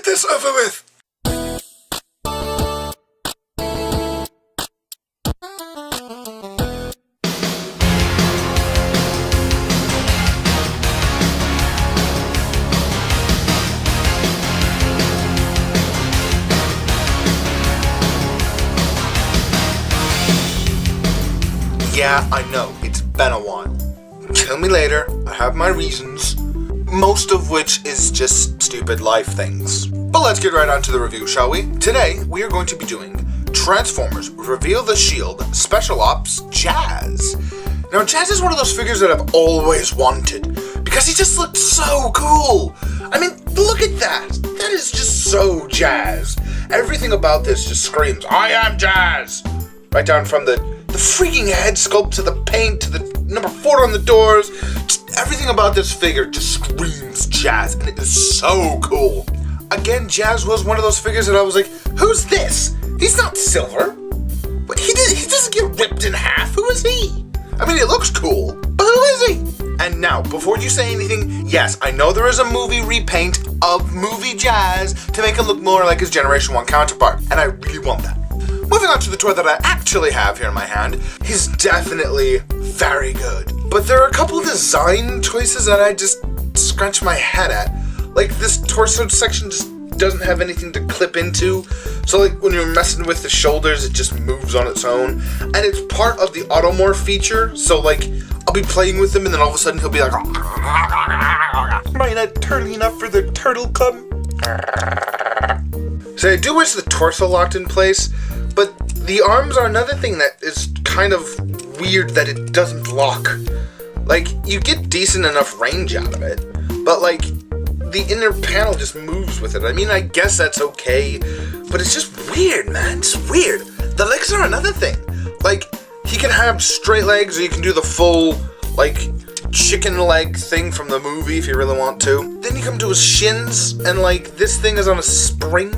get this over with! Yeah, I know, it's been a while. Kill me later, I have my reasons, most of which is just stupid life things. But let's get right on to the review, shall we? Today, we are going to be doing Transformers Reveal the Shield Special Ops Jazz. Now, Jazz is one of those figures that I've always wanted, because he just looked so cool. I mean, look at that. That is just so Jazz. Everything about this just screams, I am Jazz. Right down from the freaking head sculpt to the paint to the number 4 on the doors. Just everything about this figure just screams Jazz, and it is so cool. Again, Jazz was one of those figures that I was like, who's this? He's not silver. But he doesn't get ripped in half. Who is he? I mean, it looks cool, but who is he? And now, before you say anything, yes, I know there is a movie repaint of movie Jazz to make him look more like his Generation 1 counterpart, and I really want that. Moving on to the toy that I actually have here in my hand, he's definitely very good. But there are a couple of design choices that I just scratch my head at. Like, this torso section just doesn't have anything to clip into. So, like, when you're messing with the shoulders, it just moves on its own. And it's part of the automorph feature, so, like, I'll be playing with him and then all of a sudden he'll be like, am I not turtly enough for the turtle club? So I do wish the torso locked in place, but the arms are another thing that is kind of weird that it doesn't lock. Like, you get decent enough range out of it, but like, the inner panel just moves with it. I mean, I guess that's okay, but it's just weird, man. It's weird. The legs are another thing. Like, he can have straight legs, or you can do the full, like, chicken leg thing from the movie if you really want to. Then you come to his shins, and like, this thing is on a spring.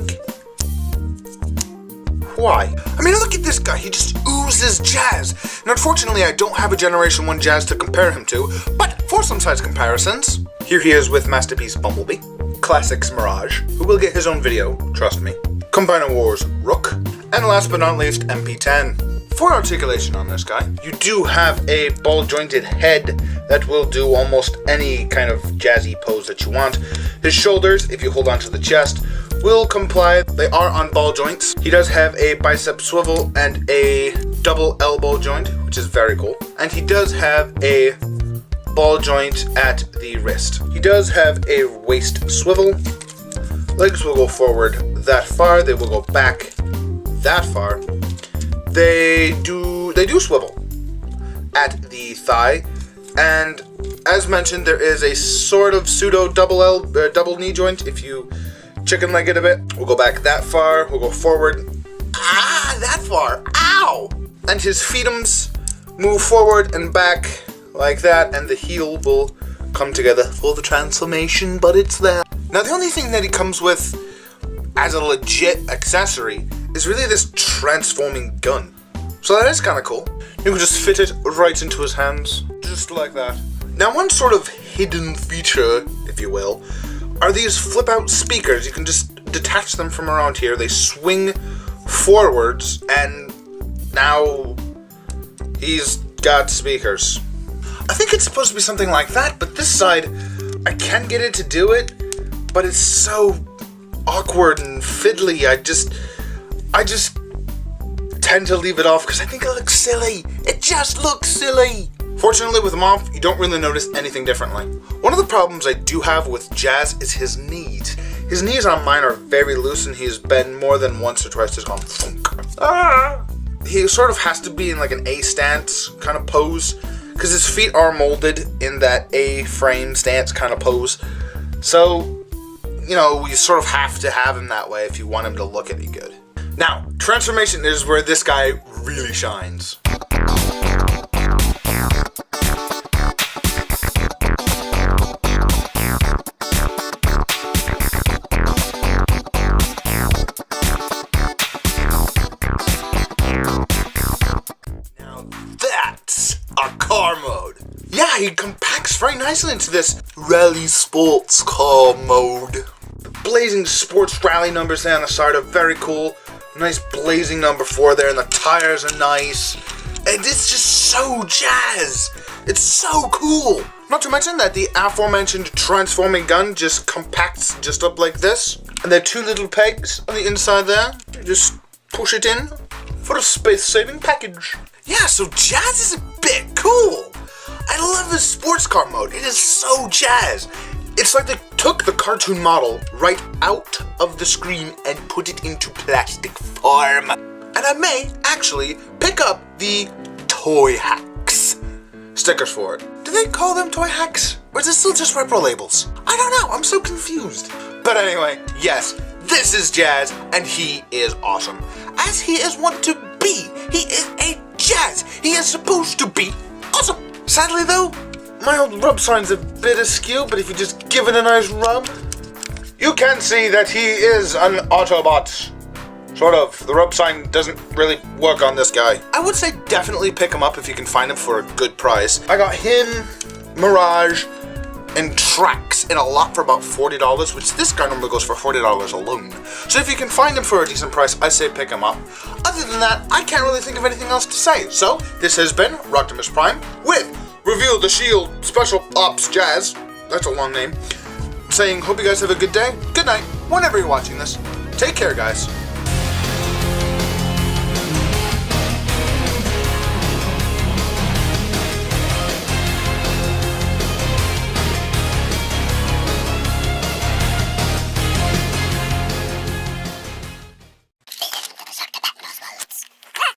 Why? I mean, look at this guy. He just oozes Jazz. And unfortunately, I don't have a Generation 1 Jazz to compare him to, but for some size comparisons, here he is with Masterpiece Bumblebee, Classics Mirage, who will get his own video, trust me, Combiner Wars Rook, and last but not least, MP10. For articulation on this guy, you do have a ball-jointed head that will do almost any kind of jazzy pose that you want. His shoulders, if you hold onto the chest, will comply. They are on ball joints. He does have a bicep swivel and a double elbow joint, which is very cool. And he does have a ball joint at the wrist. He does have a waist swivel. Legs will go forward that far. They will go back that far. They do swivel at the thigh, and as mentioned, there is a sort of pseudo double knee joint. If you chicken leg it a bit, we'll go back that far. We'll go forward. That far. Ow! And his feetums move forward and back like that, and the heel will come together for the transformation. But it's there. Now, the only thing that he comes with as a legit accessory is really this transforming gun. So that is kind of cool. You can just fit it right into his hands, just like that. Now, one sort of hidden feature, if you will, are these flip-out speakers. You can just detach them from around here. They swing forwards, and now he's got speakers. I think it's supposed to be something like that, but this side, I can get it to do it, but it's so awkward and fiddly. I just tend to leave it off because I think it looks silly. It just looks silly. Fortunately, with him off, you don't really notice anything differently. One of the problems I do have with Jazz is his knees. His knees on mine are very loose, and he's been more than once or twice just gone thunk. He sort of has to be in like an A stance kind of pose, because his feet are molded in that A frame stance kind of pose. So, you know, you sort of have to have him that way if you want him to look any good. Now, transformation is where this guy really shines. Now that's a car mode. Yeah, he compacts very nicely into this rally sports car mode. The blazing sports rally numbers there on the side are very cool. Nice blazing number 4 there, and the tires are nice. And it's just so jazz. It's so cool. Not to mention that the aforementioned transforming gun just compacts just up like this. And there are 2 little pegs on the inside there. You just push it in for a space-saving package. Yeah, so jazz is a bit cool. I love the sports car mode. It is so jazz. It's like they took the cartoon model right out of the screen and put it into plastic form. And I may actually pick up the Toy Hacks stickers for it. Do they call them Toy Hacks? Or is it still just repro labels? I don't know, I'm so confused. But anyway, yes, this is Jazz, and he is awesome. As he is wont to be. He is a Jazz. He is supposed to be awesome. Sadly though, my old rub sign's a bit askew, but if you just give it a nice rub, you can see that he is an Autobot. Sort of. The rub sign doesn't really work on this guy. I would say definitely pick him up if you can find him for a good price. I got him, Mirage, and Trax in a lot for about $40, which this guy normally goes for $40 alone. So if you can find him for a decent price, I say pick him up. Other than that, I can't really think of anything else to say. So this has been Rocktimus Prime with Reveal the Shield Special Ops Jazz. That's a long name. Saying, hope you guys have a good day, good night, whenever you're watching this. Take care, guys.